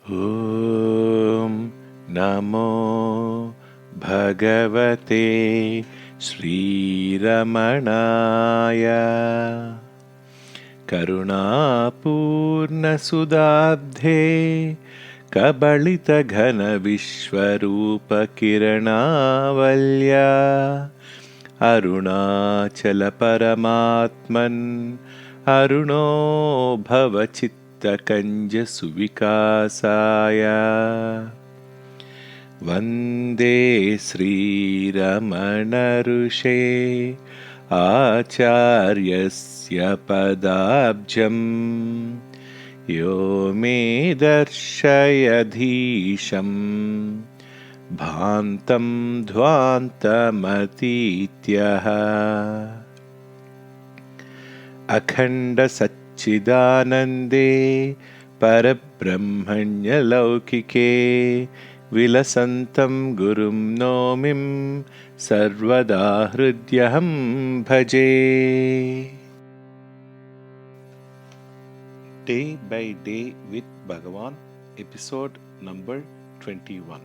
ॐ नमो भगवते श्रीरमणाय करुणापूर्णसुदाब्धे कबलितघनविश्वरूपकिरणावल्या अरुणाचलपरमात्मन् अरुणो भवचित्तकञ्जसुविकासाय वन्दे श्रीरमणऋषे आचार्यस्य पदाब्जम् यो मे दर्शयधीशम् भान्तं ध्वान्तमतीत्यः अखण्डसच्चिदानन्दे परब्रह्मण्यलौकिके विलसन्तं गुरुं नौमिं सर्वदा हृद्यहं भजे. Day by Day with Bhagavan, episode number 21.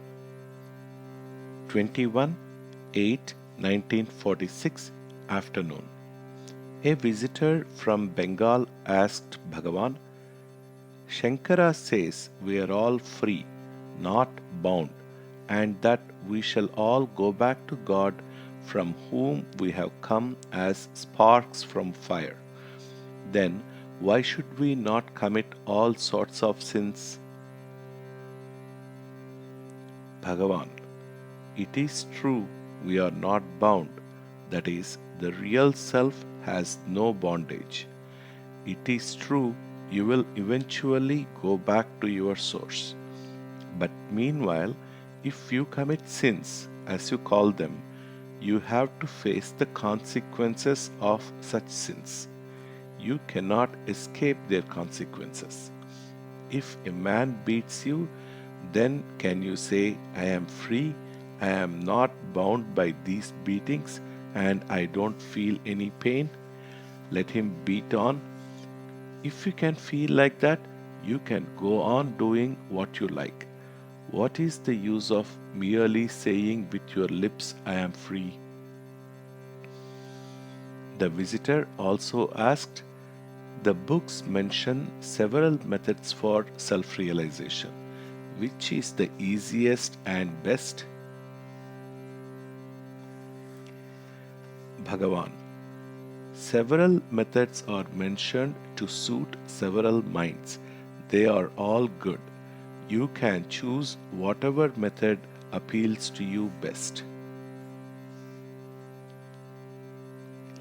21/8/1946 afternoon. A visitor from Bengal asked Bhagavan, Shankara says we are all free, not bound, and that we shall all go back to God from whom we have come as sparks from fire. Then why should we not commit all sorts of sins? Bhagavan, it is true we are not bound, that is, the real self has no bondage. It is true you will eventually go back to your source. But meanwhile, if you commit sins, as you call them, you have to face the consequences of such sins. You cannot escape their consequences. If a man beats you, then can you say, I am free, I am not bound by these beatings, and I don't feel any pain? Let him beat on. If you can feel like that, you can go on doing what you like. What is the use of merely saying with your lips, I am free? The visitor also asked, the books mention several methods for self-realization. Which is the easiest and best? Bhagavan, several methods are mentioned to suit several minds. They are all good. You can choose whatever method appeals to you best.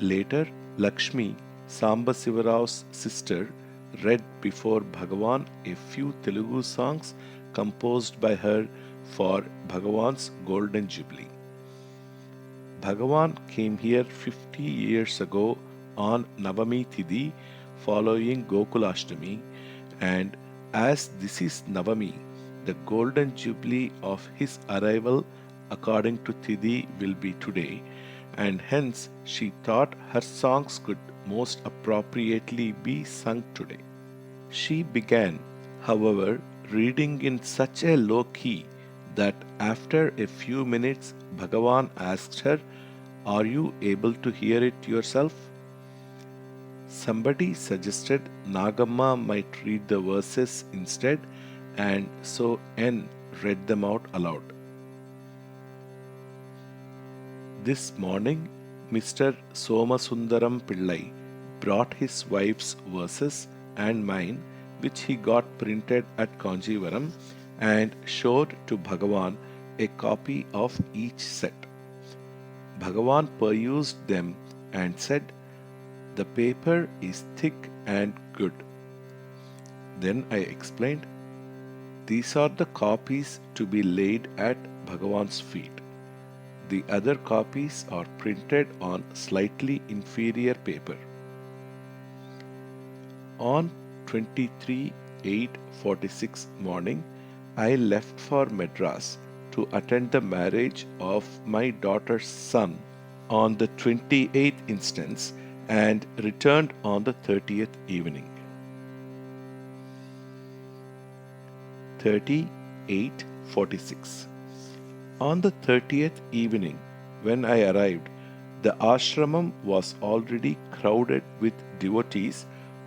Later, Lakshmi, Sambasivarau's sister, read before Bhagavan a few Telugu songs composed by her for Bhagavan's Golden Jubilee. Bhagavan came here 50 years ago on Navami Tithi following Gokulashtami, and as this is Navami, the Golden Jubilee of his arrival according to Tithi will be today, and hence she thought her songs could most appropriately be sung today. She began, however, reading in such a low key that after a few minutes Bhagavan asked her, are you able to hear it yourself? Somebody suggested Nagamma might read the verses instead, and so N read them out aloud. This morning, Mr. Somasundaram Pillai brought his wife's verses and mine, which he got printed at Kanjivaram, and showed to Bhagavan a copy of each set. Bhagavan perused them and said, the paper is thick and good. Then I explained, these are the copies to be laid at Bhagavan's feet. The other copies are printed on slightly inferior paper. On 23/8/46 morning, I left for Madras to attend the marriage of my daughter's son on the 28th instance and returned on the 30th evening. 38:46. On the 30th evening, when I arrived, the ashramam was already crowded with devotees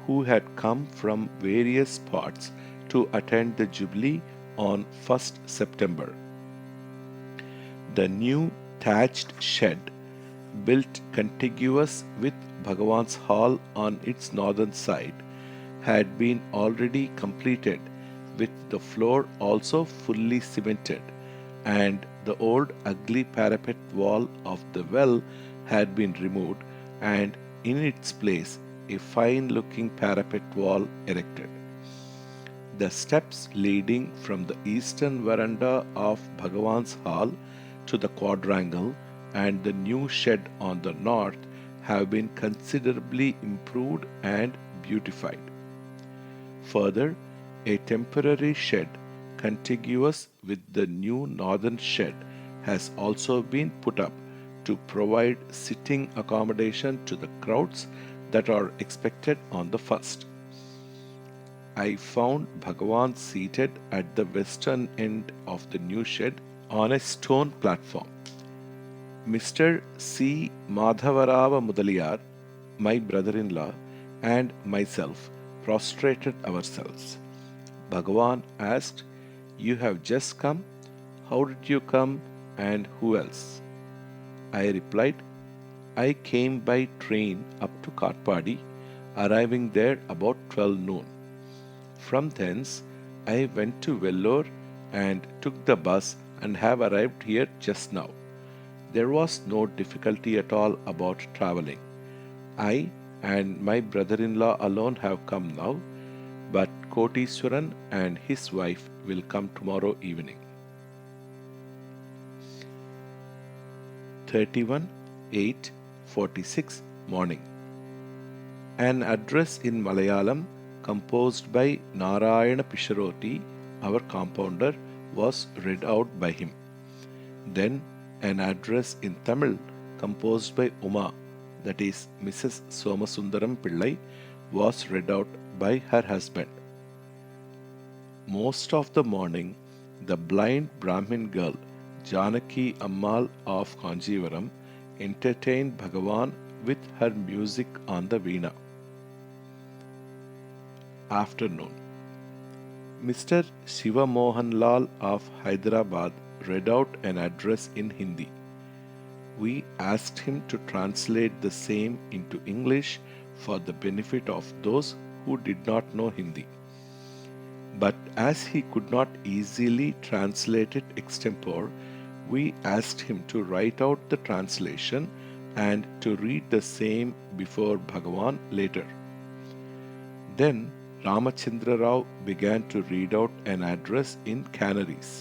who had come from various parts to attend the Jubilee on 1st September. The new thatched shed, built contiguous with Bhagavan's hall on its northern side, had been already completed, with the floor also fully cemented, and the old ugly parapet wall of the well had been removed, and in its place a fine looking parapet wall erected. The steps leading from the eastern veranda of Bhagavan's hall to the quadrangle and the new shed on the north have been considerably improved and beautified. Further, a temporary shed contiguous with the new northern shed has also been put up to provide sitting accommodation to the crowds that are expected on the first. I found Bhagavan seated at the western end of the new shed on a stone platform. Mr. C. Madhavarava Mudaliyar, my brother-in-law, and myself prostrated ourselves. Bhagavan asked, "You have just come? How did you come, and who else?" I replied, "I came by train up to Katpadi, arriving there about 12 noon. From thence, I went to Vellore and took the bus and have arrived here just now. There was no difficulty at all about traveling. I and my brother-in-law alone have come now, but Koteswaran and his wife will come tomorrow evening." 31:8:46 morning. An address in Malayalam composed by Narayana Pisharoti, our compounder, was read out by him. Then an address in Tamil composed by Uma, that is Mrs. Somasundaram Pillai, was read out by her husband. Most of the morning, the blind Brahmin girl, Janaki Ammal of Kanjivaram, entertained Bhagavan with her music on the veena. Afternoon. Mr. Shiva Mohan Lal of Hyderabad read out an address in Hindi. We asked him to translate the same into English for the benefit of those who did not know Hindi. But as he could not easily translate it extempore, we asked him to write out the translation and to read the same before Bhagavan later. Then Ramachandra Rao began to read out an address in Canaries.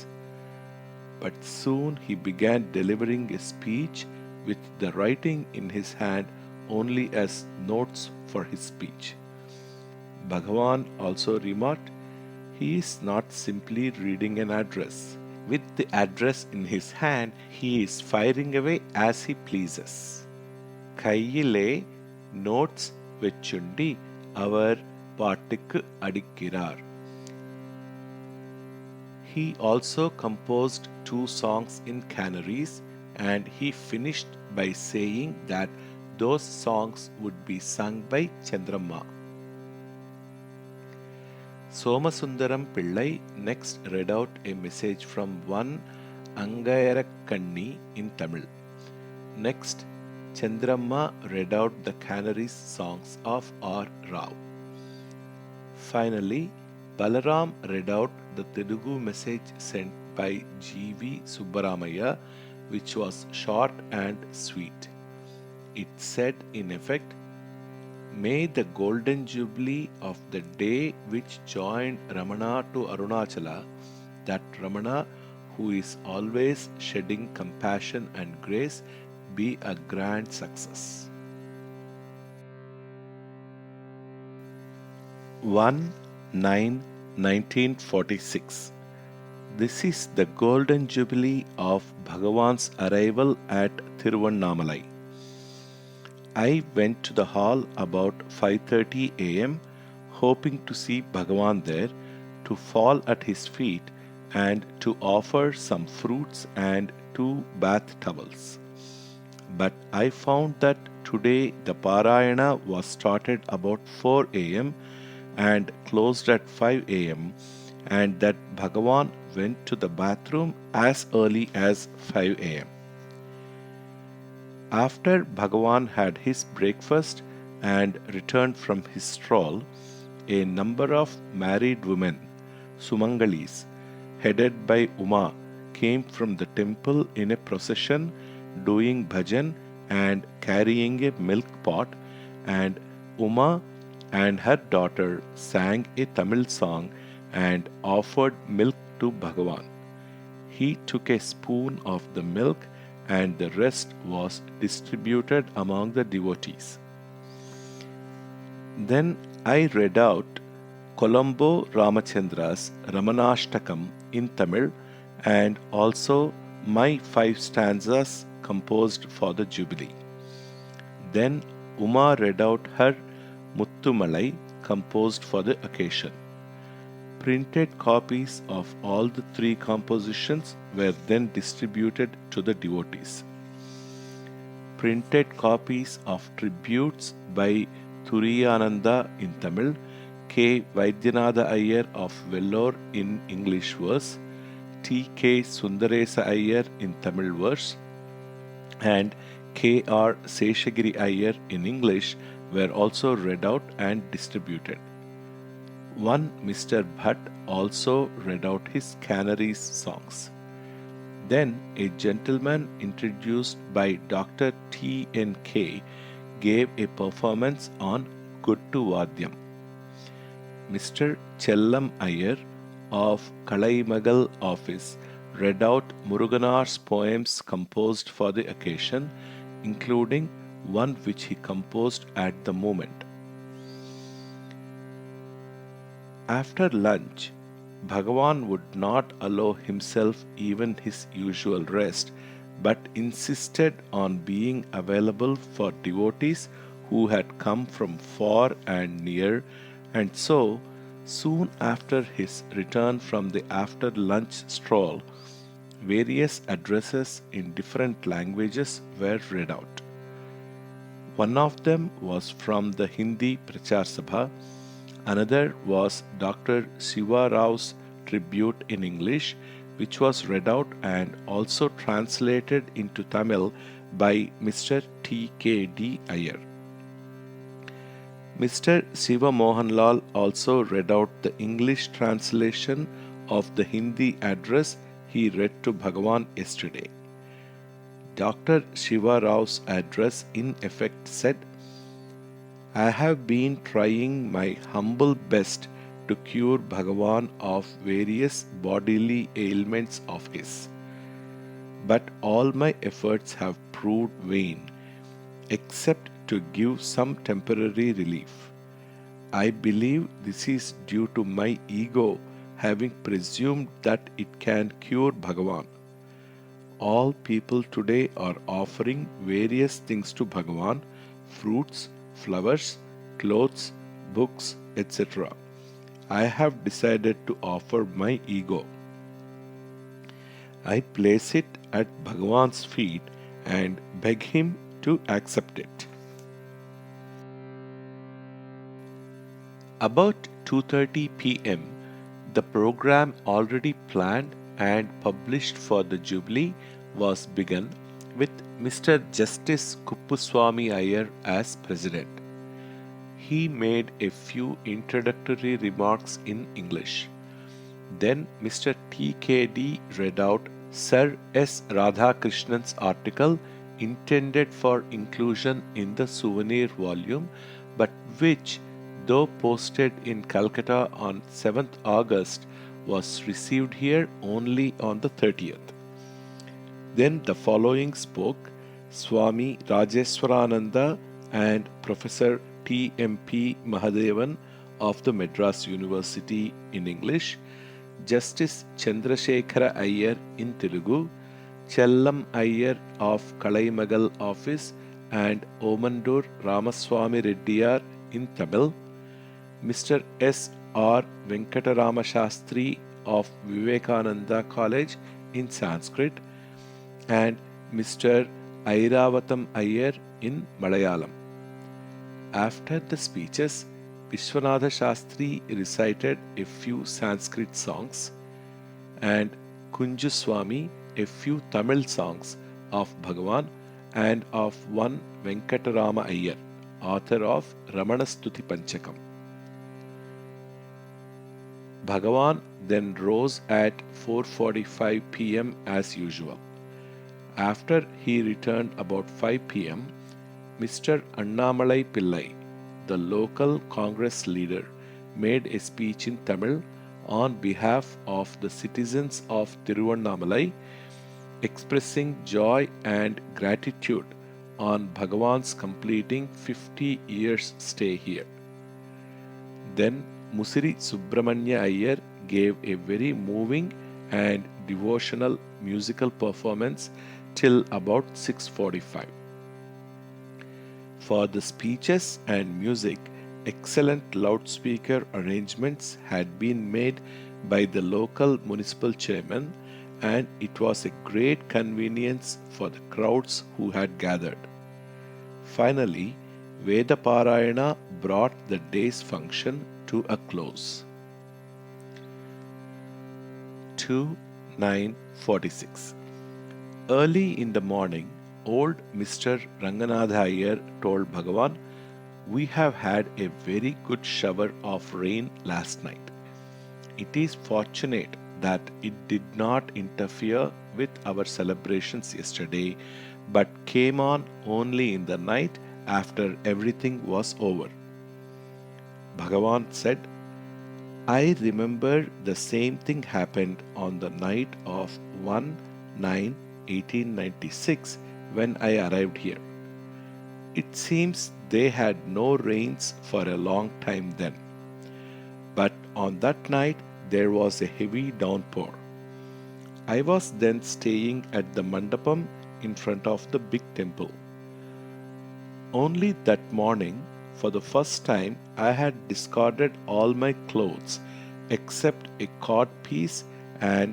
But soon he began delivering a speech with the writing in his hand only as notes for his speech. Bhagavan also remarked, "He is not simply reading an address. With the address in his hand, he is firing away as he pleases. Kaiyile notes vechundi avar பாட்டுக்கு அடிக்கிறார்." He also composed 2 songs in Canaries, and he finished by saying that those songs would be sung by Chandramma. Somasundaram Pillai next read out a message from one Angayarakanni in Tamil. Next, Chandramma read out the Canaries songs of R. Rao. Finally, Balaram read out the Telugu message sent by G.V. Subbaramaya, which was short and sweet. It said in effect, "May the golden jubilee of the day which joined Ramana to Arunachala, that Ramana who is always shedding compassion and grace, be a grand success." 1/9/1946. This is the golden jubilee of Bhagavan's arrival at Thiruvannamalai. I went to the hall about 5:30 a.m., hoping to see Bhagavan there, to fall at his feet and to offer some fruits and 2 bath towels. But I found that today the Parayana was started about 4 a.m. and closed at 5 a.m., and that Bhagavan went to the bathroom as early as 5 a.m. After Bhagavan had his breakfast and returned from his stroll, a number of married women, Sumangalis, headed by Uma, came from the temple in a procession doing bhajan and carrying a milk pot, and Uma and her daughter sang a Tamil song and offered milk to Bhagavan. He took a spoon of the milk and the rest was distributed among the devotees. Then I read out Colombo Ramachandra's Ramanashtakam in Tamil and also my 5 stanzas composed for the Jubilee. Then Uma read out her Muttumalai composed for the occasion. Printed copies of all the 3 compositions were then distributed to the devotees. Printed copies of tributes by Thuriyananda in Tamil, K. Vaidyanatha Iyer of Vellore in English verse, T. K. Sundaresa Iyer in Tamil verse, and K. R. Seshagiri Iyer in English were also read out and distributed. One Mr. Bhatt also read out his Canaries songs. Then a gentleman introduced by Dr. T. N. K. gave a performance on Guttu Vadyam. Mr. Chellam Iyer of Kalaimagal office read out Muruganar's poems composed for the occasion, including one which he composed at the moment. After lunch, Bhagavan would not allow himself even his usual rest, but insisted on being available for devotees who had come from far and near, and so, soon after his return from the after lunch stroll, various addresses in different languages were read out. One of them was from the Hindi Prachar Sabha. Another was Dr. Siva Rao's tribute in English, which was read out and also translated into Tamil by Mr. T. K. D. Iyer. Mr. Siva Mohanlal also read out the English translation of the Hindi address he read to Bhagavan yesterday. Dr. Siva Rao's address in effect said, I have been trying my humble best to cure Bhagavan of various bodily ailments of his. But all my efforts have proved vain, except to give some temporary relief. I believe this is due to my ego having presumed that it can cure Bhagavan. All people today are offering various things to Bhagavan, fruits, flowers, clothes, books, etc. I have decided to offer my ego. I place it at Bhagavan's feet and beg him to accept it. About 2:30 p.m., the program already planned and published for the Jubilee was begun with Mr. Justice Kuppuswamy Iyer as President. He made a few introductory remarks in English. Then Mr. T. K. D. read out Sir S. Radhakrishnan's article intended for inclusion in the souvenir volume, but which, though posted in Calcutta on 7th August, was received here only on the 30th. Then the following spoke Swami Rajeswarananda and Professor T. M. P. Mahadevan of the Madras University in English, Justice Chandrasekhara Iyer in Telugu, Chellam Iyer of Kalaimagal office and Omandur Ramaswamy Reddiyar in Tamil, Mr. S. R. Venkatarama Shastri of Vivekananda College in Sanskrit, and Mr. Airavatham Iyer in Malayalam. After the speeches, Vishwanatha Shastri recited a few Sanskrit songs and Kunjuswami a few Tamil songs of Bhagavan and of one Venkatarama Iyer, author of Ramanastuti Panchakam. Bhagavan then rose at 4:45 p.m. as usual. After he returned about 5 p.m., Mr. Annamalai Pillai, the local Congress leader, made a speech in Tamil on behalf of the citizens of Tiruvannamalai, expressing joy and gratitude on Bhagavan's completing 50 years stay here. Then Musiri Subramanya Iyer gave a very moving and devotional musical performance till about 6:45. For the speeches and music, excellent loudspeaker arrangements had been made by the local municipal chairman, and it was a great convenience for the crowds who had gathered. Finally, Veda Parayana brought the day's function to a close. 2:46. Early in the morning, old Mr. Ranganatha Iyer told Bhagavan, "We have had a very good shower of rain last night. It is fortunate that it did not interfere with our celebrations yesterday, but came on only in the night after everything was over." Bhagavan said, "I remember the same thing happened on the night of 1/9/1896 when I arrived here. It seems they had no rains for a long time then. But on that night there was a heavy downpour. I was then staying at the mandapam in front of the big temple. Only that morning, for the first time, I had discarded all my clothes except a cod piece, and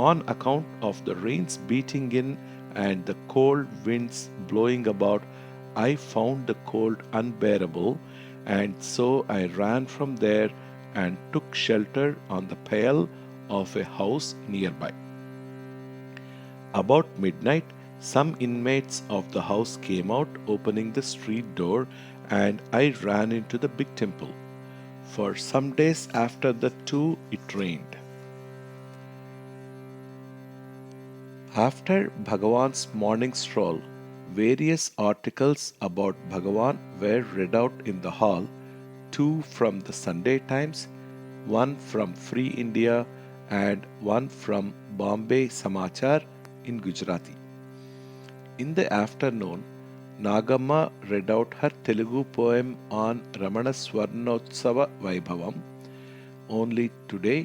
on account of the rains beating in and the cold winds blowing about, I found the cold unbearable, and so I ran from there and took shelter on the pale of a house nearby. About midnight, some inmates of the house came out opening the street door, and I ran into the big temple. For some days after that too it rained." After Bhagavan's morning stroll, various articles about Bhagavan were read out in the hall, two from the Sunday Times, one from Free India, and one from Bombay Samachar in Gujarati. In the afternoon, Nagamma read out her Telugu poem on Ramana Swarnotsava Vaibhavam. Only today,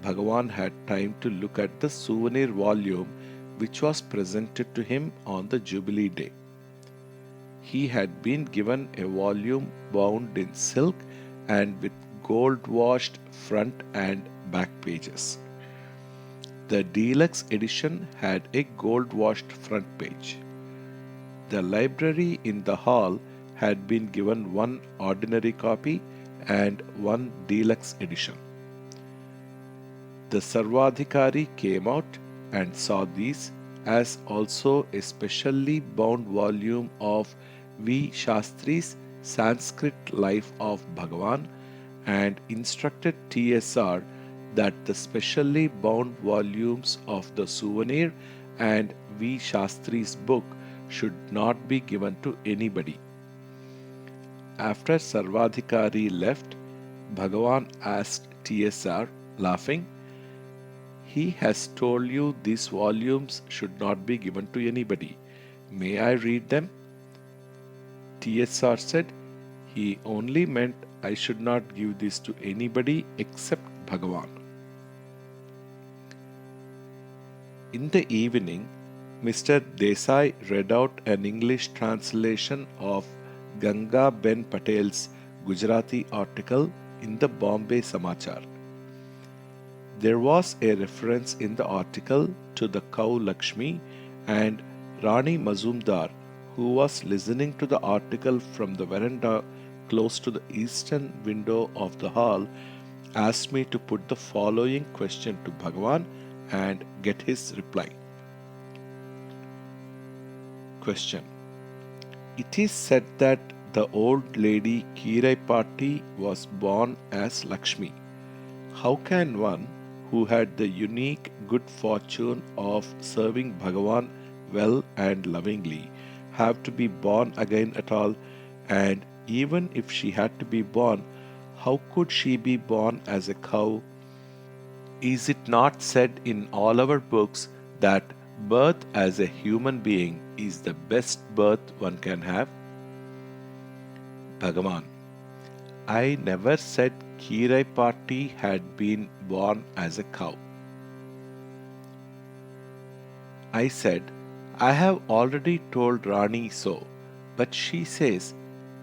Bhagavan had time to look at the souvenir volume which was presented to him on the Jubilee Day. He had been given a volume bound in silk and with gold-washed front and back pages. The deluxe edition had a gold-washed front page. The library in the hall had been given one ordinary copy and one deluxe edition. The Sarvadhikari came out and saw these, as also a specially bound volume of V. Shastri's Sanskrit Life of Bhagavan, and instructed TSR that the specially bound volumes of the souvenir and V. Shastri's book should not be given to anybody. After Sarvadhikari left, Bhagavan asked TSR, laughing, "He has told you these volumes should not be given to anybody. May I read them?" TSR said, "He only meant I should not give this to anybody except Bhagavan." In the evening, Mr. Desai read out an English translation of Ganga Ben Patel's Gujarati article in the Bombay Samachar. There was a reference in the article to the cow Lakshmi, and Rani Mazumdar, who was listening to the article from the veranda close to the eastern window of the hall, asked me to put the following question to Bhagavan and get his reply. Question. It is said that the old lady Kiraipati was born as Lakshmi. How can one who had the unique good fortune of serving Bhagavan well and lovingly have to be born again at all? And even if she had to be born, how could she be born as a cow? Is it not said in all our books that birth as a human being is the best birth one can have? Bhagavan. I never said Kiraipati had been born as a cow. I said, I have already told Rani so, but she says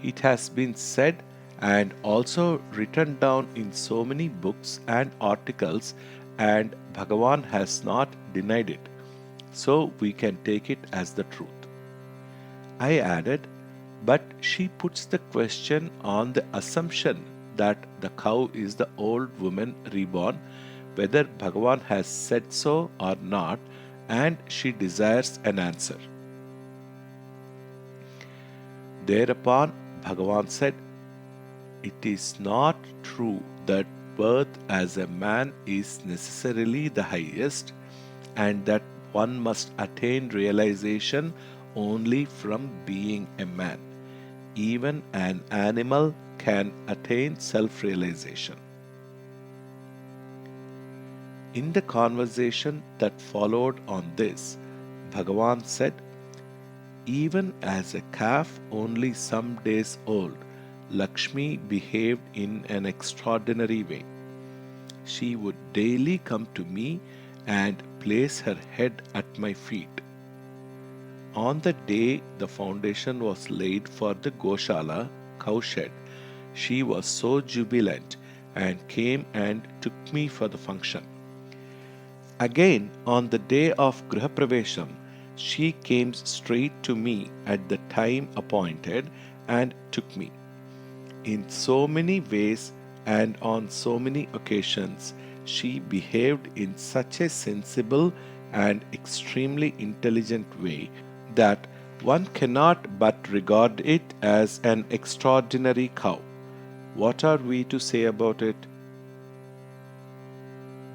it has been said and also written down in so many books and articles, and Bhagavan has not denied it, so we can take it as the truth. I added, but she puts the question on the assumption that the cow is the old woman reborn, whether Bhagavan has said so or not, and she desires an answer. Thereupon Bhagavan said, it is not true that birth as a man is necessarily the highest, and that one must attain realization only from being a man. Even an animal can attain self-realization. In the conversation that followed on this, Bhagavan said, even as a calf only some days old, Lakshmi behaved in an extraordinary way. She would daily come to me and place her head at my feet. On the day the foundation was laid for the Goshala, cowshed, she was so jubilant and came and took me for the function. Again, on the day of Grihapravesham, she came straight to me at the time appointed and took me. In so many ways and on so many occasions, she behaved in such a sensible and extremely intelligent way that one cannot but regard it as an extraordinary cow. What are we to say about it?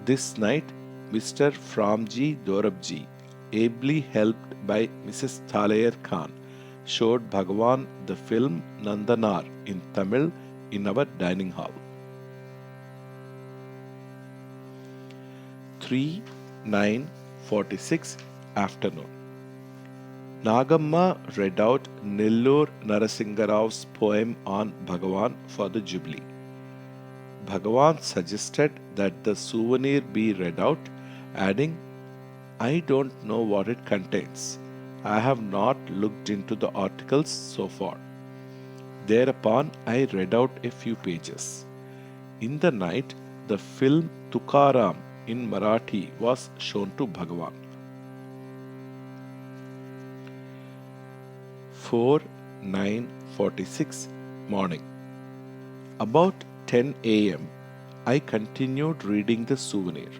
This night, Mr. Framji Dorabji, ably helped by Mrs. Thalayar Khan, showed Bhagavan the film Nandanar in Tamil in our dining hall. 3/9/46 afternoon. Nagamma read out Nellur Narasimharao's poem on Bhagavan for the Jubilee. Bhagavan suggested that the souvenir be read out, adding, I don't know what it contains. I have not looked into the articles so far. Thereupon I read out a few pages. In the night, the film Tukaram in Marathi was shown to Bhagavan. 4/9/46 morning. About 10 a.m., I continued reading the souvenir.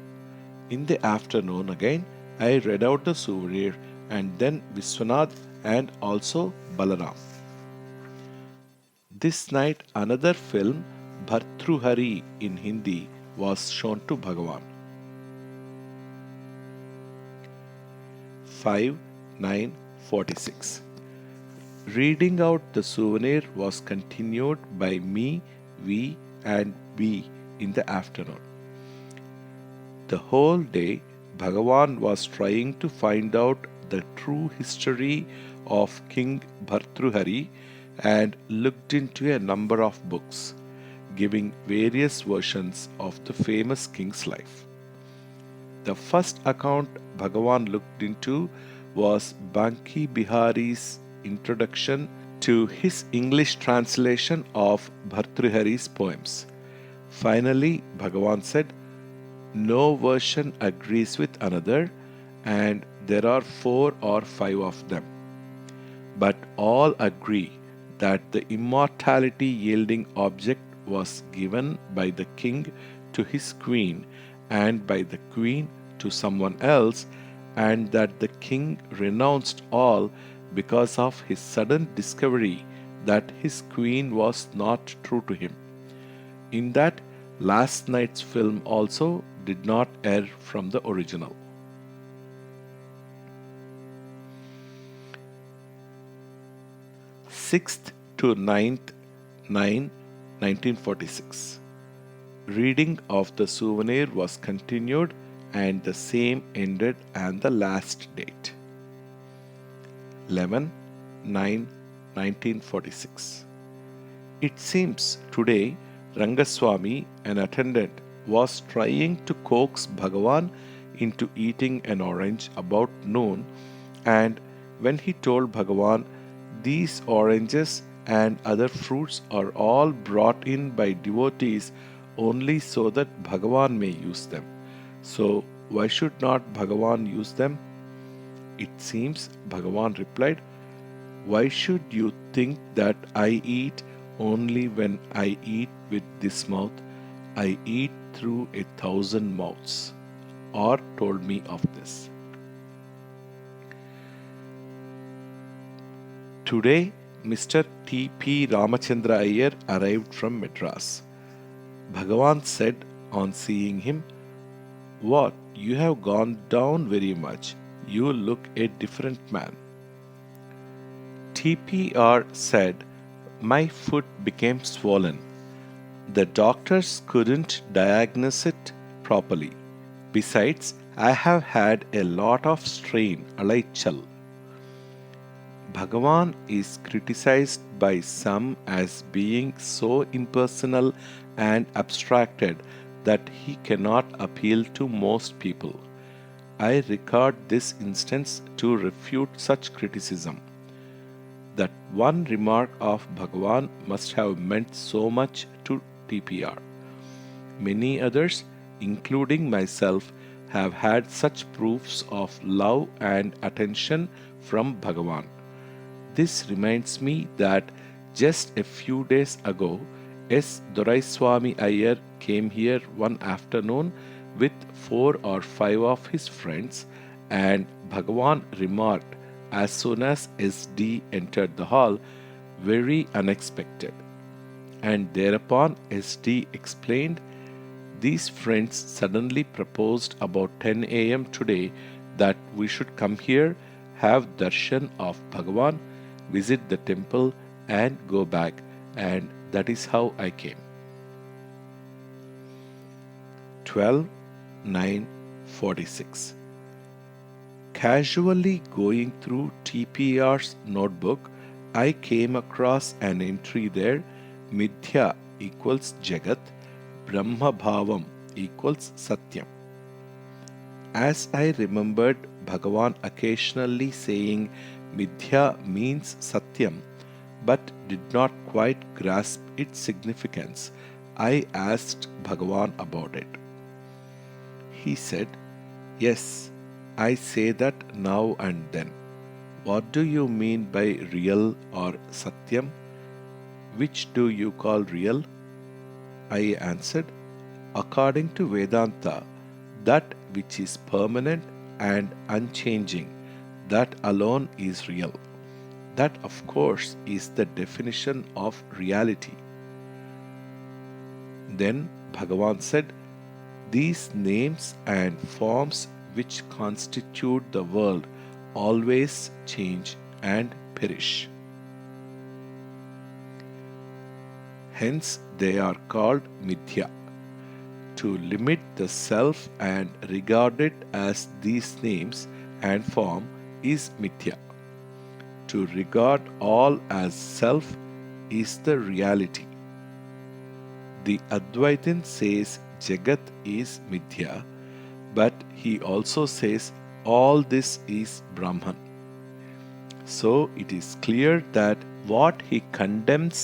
In the afternoon again, I read out the souvenir and then Viswanath and also Balaram. This night, another film, Bhartruhari in Hindi, was shown to Bhagavan. 5/9/46. Reading out the souvenir was continued by me, we, and we in the afternoon. The whole day, Bhagavan was trying to find out the true history of King Bhartruhari and looked into a number of books, giving various versions of the famous king's life. The first account Bhagavan looked into was Banki Bihari's introduction to his English translation of Bhartruhari's poems. Finally, Bhagavan said, No version agrees with another, and there are 4 or 5 of them. But all agree that the immortality yielding object was given by the king to his queen, and by the queen to someone else, and that the king renounced all because of his sudden discovery that his queen was not true to him. In that, last night's film also did not err from the original. 6th to 9th 9 1946. Reading of the souvenir was continued and the same ended and the last date. 11 9 1946. It seems today Rangaswamy, an attendant, was trying to coax Bhagavan into eating an orange about noon, and when he told Bhagavan, "These oranges and other fruits are all brought in by devotees only so that Bhagavan may use them. So, why should not Bhagavan use them?" It seems Bhagavan replied, "Why should you think that I eat only when I eat with this mouth? I eat through 1,000 mouths," or told me of this. Today, Mr. T.P. Ramachandra Iyer arrived from Madras. Bhagavan said on seeing him, "What, you have gone down very much. You look a different man." TPR said, "My foot became swollen. The doctors couldn't diagnose it properly. Besides, I have had a lot of strain, alaichal." Bhagavan is criticized by some as being so impersonal and abstracted that he cannot appeal to most people. I regard this instance to refute such criticism. That one remark of Bhagavan must have meant so much to TPR. Many others, including myself, have had such proofs of love and attention from Bhagavan. This reminds me that just a few days ago, S. Doraiswamy Iyer came here one afternoon with 4 or 5 of his friends, and Bhagavan remarked as soon as SD entered the hall, "Very unexpected." And thereupon SD explained, "These friends suddenly proposed about 10 a.m. today that we should come here, have darshan of Bhagavan, visit the temple, and go back, and that is how I came." 12 9 46. Casually going through TPR's notebook, I came across an entry there: Mithya equals Jagat, Brahma Bhavam equals Satyam. As I remembered Bhagavan occasionally saying Mithya means Satyam, but did not quite grasp its significance, I asked Bhagavan about it. He said, "Yes, I say that now and then. What do you mean by real or Satyam? Which do you call real?" I answered, "According to Vedanta, that which is permanent and unchanging, that alone is real. That, of course, is the definition of reality." Then Bhagavan said, "These names and forms which constitute the world always change and perish. Hence they are called Mithya. To limit the self and regard it as these names and form is Mithya. To regard all as self is the reality." The Advaitin says Jagat is Mithya, but he also says all this is Brahman. So it is clear that what he condemns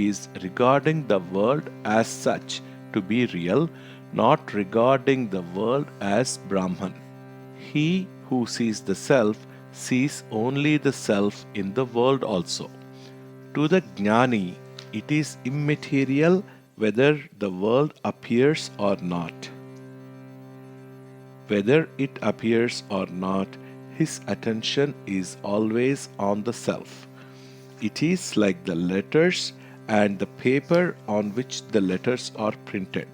is regarding the world as such to be real, not regarding the world as Brahman. He who sees the self sees only the self in the world also. To the Jnani, it is immaterial whether the world appears or not. Whether it appears or not, his attention is always on the self. It is like the letters and the paper on which the letters are printed.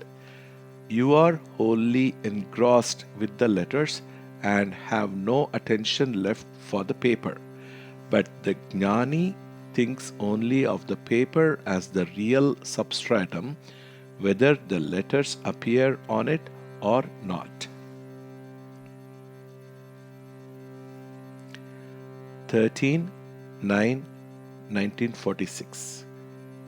You are wholly engrossed with the letters and have no attention left for the paper. But the Jnani thinks only of the paper as the real substratum, whether the letters appear on it or not. 13/9/1946.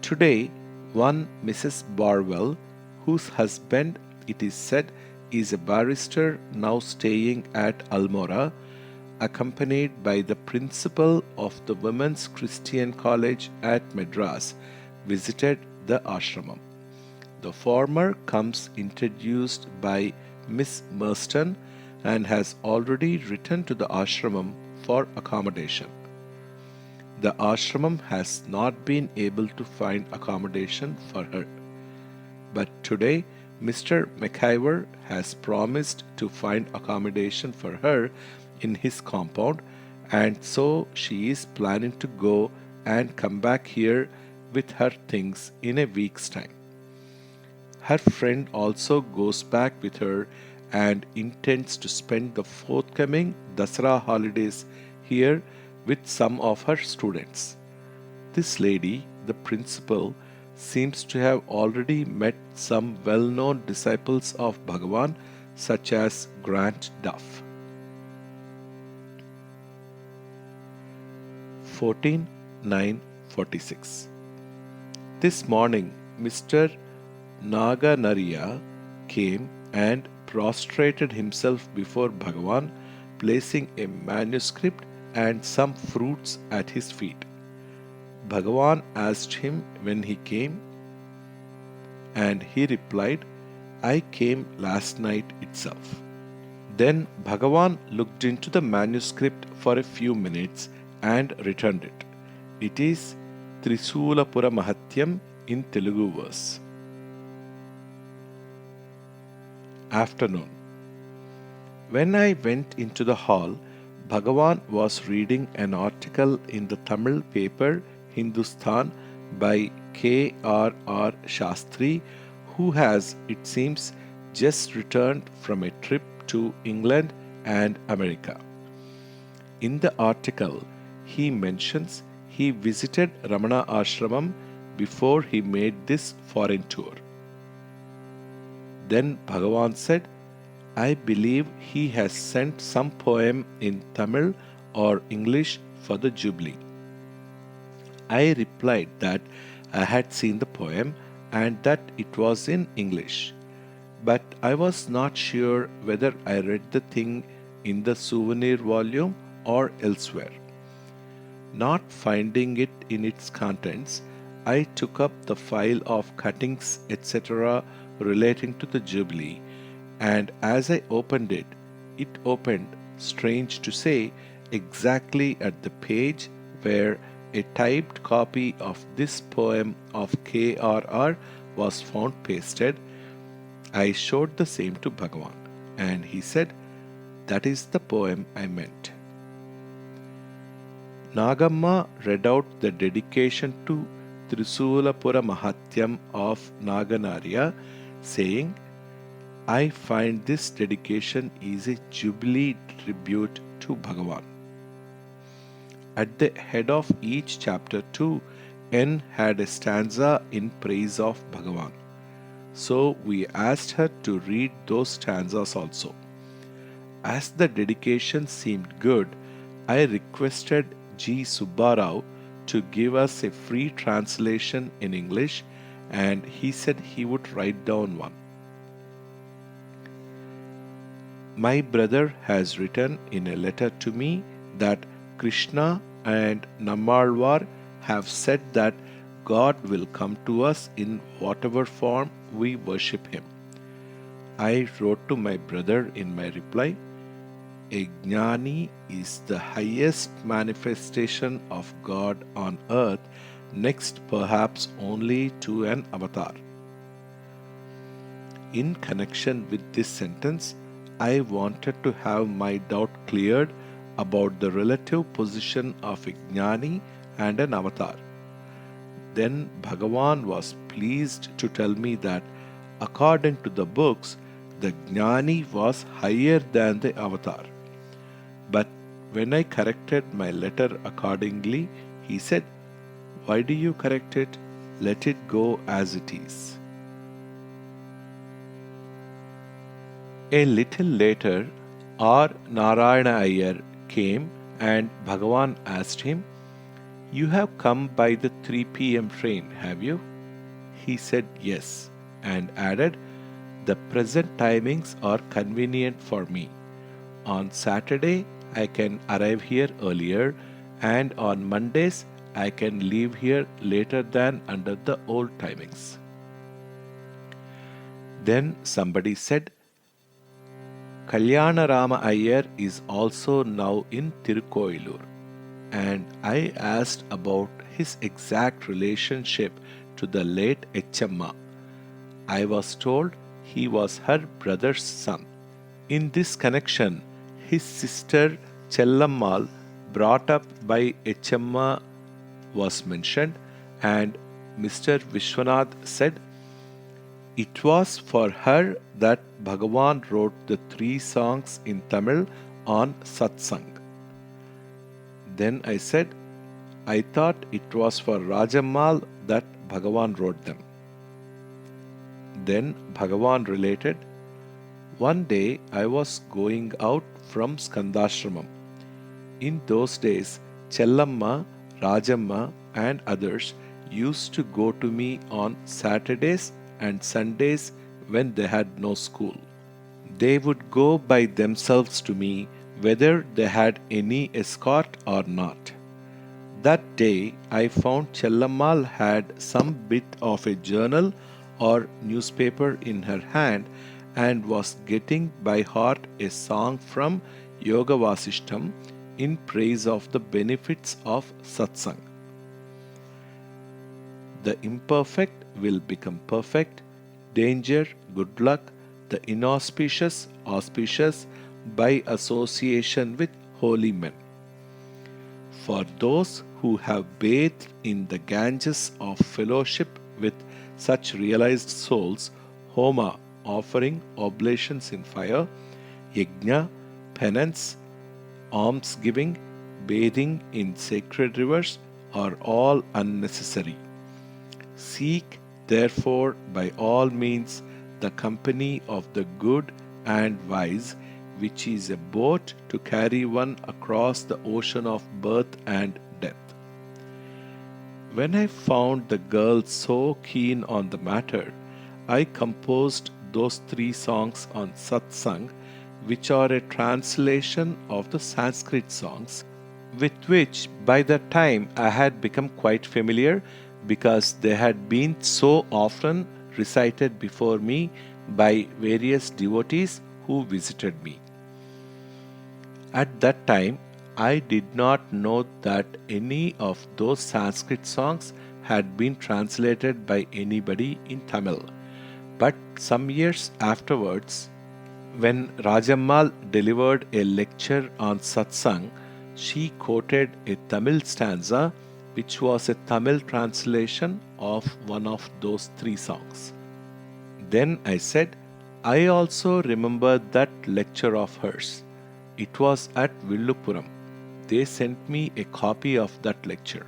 Today, one Mrs. Barwell, whose husband, it is said, is a barrister now staying at Almora, accompanied by the principal of the Women's Christian College at Madras, visited the ashramam. The former comes introduced by Miss Merston and has already written to the ashramam for accommodation. The ashramam has not been able to find accommodation for her. But today, Mr. McIver has promised to find accommodation for her in his compound, and so she is planning to go and come back here with her things in a week's time. Her friend also goes back with her and intends to spend the forthcoming Dasara holidays here with some of her students. This lady, the principal, seems to have already met some well-known disciples of Bhagavan such as Grant Duff. 14/9/46. This morning, Mr. Naganariya came and prostrated himself before Bhagavan, placing a manuscript and some fruits at his feet. Bhagavan asked him when he came, and he replied, "I came last night itself." Then Bhagavan looked into the manuscript for a few minutes and returned it. It is Trisulapura Mahatyam in Telugu verse. Afternoon. When I went into the hall, Bhagavan was reading an article in the Tamil paper Hindustan by K.R.R. Shastri, who has, it seems, just returned from a trip to England and America. In the article, he mentions he visited Ramana Ashramam before he made this foreign tour. Then Bhagavan said, "I believe he has sent some poem in Tamil or English for the Jubilee." I replied that I had seen the poem and that it was in English, but I was not sure whether I read the thing in the souvenir volume or elsewhere. Not finding it in its contents, I took up the file of cuttings, etc., relating to the Jubilee, and as I opened it, it opened, strange to say, exactly at the page where a typed copy of this poem of K.R.R. was found pasted. I showed the same to Bhagavan, and he said, "That is the poem I meant." Nagamma read out the dedication to Trisulapura Mahatyam of Naganarya, saying, "I find this dedication is a jubilee tribute to Bhagavan." At the head of each chapter too, N had a stanza in praise of Bhagavan. So we asked her to read those stanzas also. As the dedication seemed good, I requested G. Subbarao to give us a free translation in English, and he said he would write down one. My brother has written in a letter to me that Krishna and Nammalvar have said that God will come to us in whatever form we worship Him. I wrote to my brother in my reply, a jnani is the highest manifestation of God on earth, next perhaps only to an avatar. In connection with this sentence, I wanted to have my doubt cleared about the relative position of a jnani and an avatar. Then Bhagavan was pleased to tell me that according to the books, the jnani was higher than the avatar. But when I corrected my letter accordingly, he said, why do you correct it? Let it go as it is. A little later, R. Narayana Iyer came and Bhagavan asked him, you have come by the 3 p.m. train, have you? He said yes and added, the present timings are convenient for me. On Saturday, I can arrive here earlier, and on Mondays, I can leave here later than under the old timings. Then somebody said, Kalyanarama Iyer is also now in Tirukoilur, and I asked about his exact relationship to the late Echamma. I was told he was her brother's son. In this connection, his sister Chellammal, brought up by Echamma, was mentioned, and Mr. Vishwanath said, it was for her that Bhagavan wrote the 3 songs in Tamil on Satsang. Then I said, I thought it was for Rajammal that Bhagavan wrote them. Then Bhagavan related, one day I was going out from Skandashramam. In those days, Chellamma, Rajamma, and others used to go to me on Saturdays and Sundays when they had no school. They would go by themselves to me whether they had any escort or not. That day I found Chellammal had some bit of a journal or newspaper in her hand and was getting by heart a song from Yoga Vasishtam in praise of the benefits of satsang. The imperfect will become perfect, danger, good luck, the inauspicious, auspicious by association with holy men. For those who have bathed in the Ganges of fellowship with such realized souls, Homa, offering oblations in fire, Yajna, penance, almsgiving, bathing in sacred rivers are all unnecessary. Seek, therefore, by all means the company of the good and wise, which is a boat to carry one across the ocean of birth and death. When I found the girl so keen on the matter, I composed those 3 songs on satsang, which are a translation of the Sanskrit songs, with which by that time I had become quite familiar because they had been so often recited before me by various devotees who visited me. At that time, I did not know that any of those Sanskrit songs had been translated by anybody in Tamil. But some years afterwards, when Rajammal delivered a lecture on satsang, she quoted a Tamil stanza which was a Tamil translation of one of those 3 songs. Then I said, I also remember that lecture of hers. It was at Villupuram. They sent me a copy of that lecture.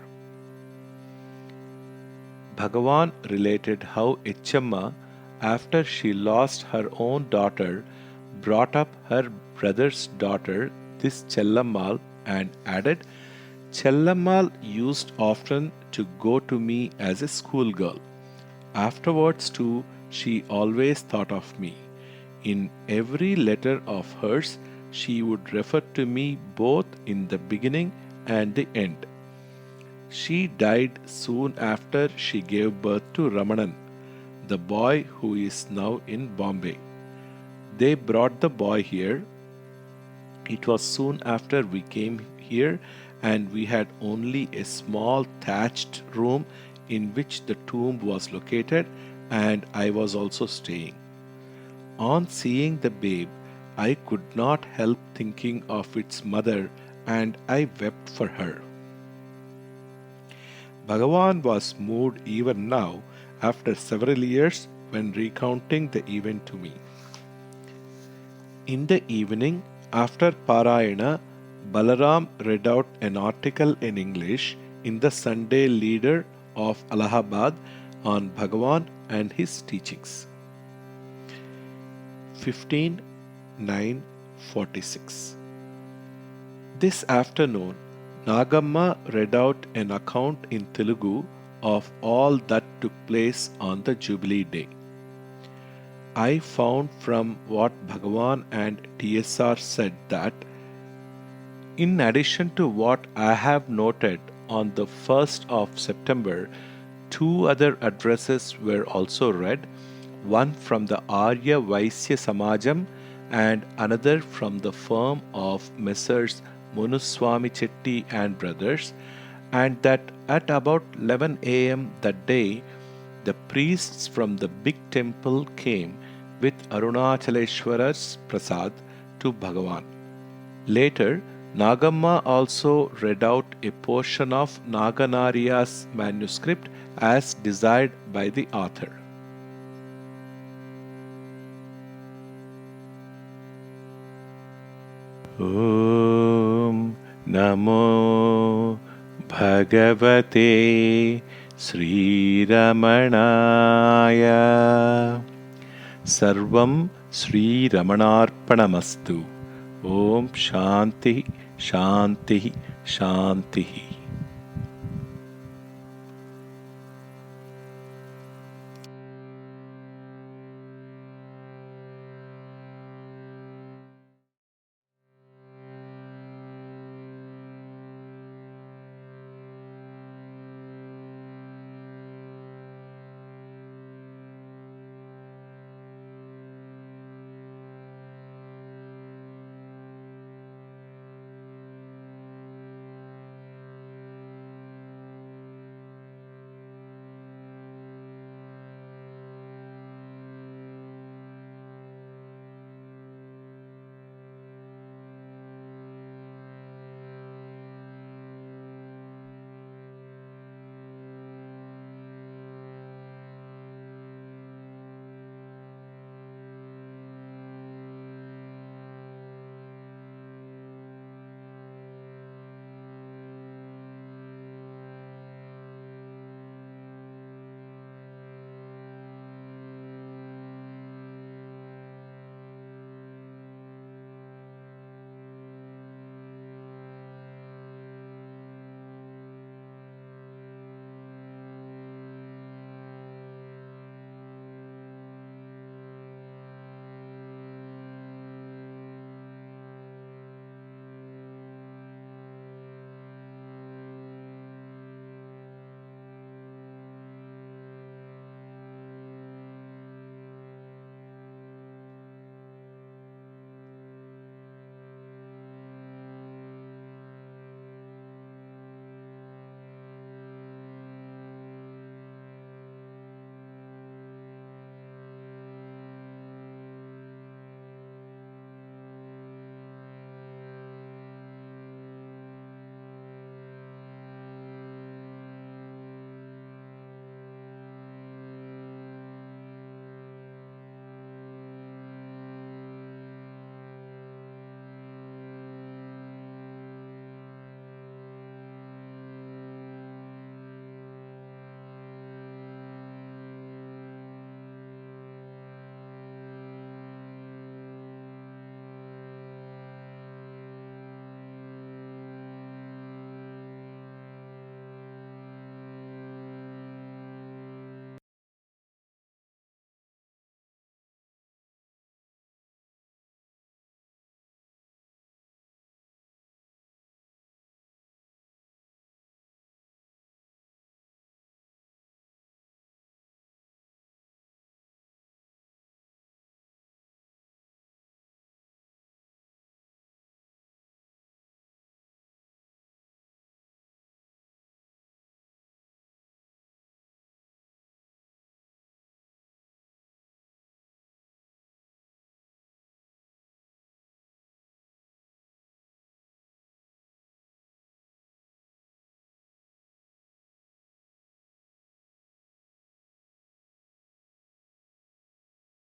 Bhagavan related how Echamma, after she lost her own daughter, brought up her brother's daughter, this Chellammal, and added, Chellammal used often to go to me as a schoolgirl. Afterwards, too, she always thought of me. In every letter of hers, she would refer to me both in the beginning and the end. She died soon after she gave birth to Ramanan, the boy who is now in Bombay. They brought the boy here. It was soon after we came here, and we had only a small thatched room in which the tomb was located, and I was also staying. On seeing the babe, I could not help thinking of its mother, and I wept for her. Bhagavan was moved even now, after several years, when recounting the event to me. In the evening, after Parayana, Balaram read out an article in English in the Sunday Leader of Allahabad on Bhagavan and his teachings. 15/9/46. This afternoon, Nagamma read out an account in Telugu of all that took place on the Jubilee Day. I found from what Bhagavan and TSR said that, in addition to what I have noted on the 1st of September, two other addresses were also read, one from the Arya Vaisya Samajam and another from the firm of Messrs. Munuswami Chetty and Brothers, and that at about 11 a.m. that day, the priests from the big temple came with Arunachaleshwara's prasad to Bhagavan. Later, Nagamma also read out a portion of Naganarya's manuscript as desired by the author. Om Namo Bhagavate Sri Ramanaya. Sarvam Sri Ramanarpanamastu. Om Shanti Shanti Shanti.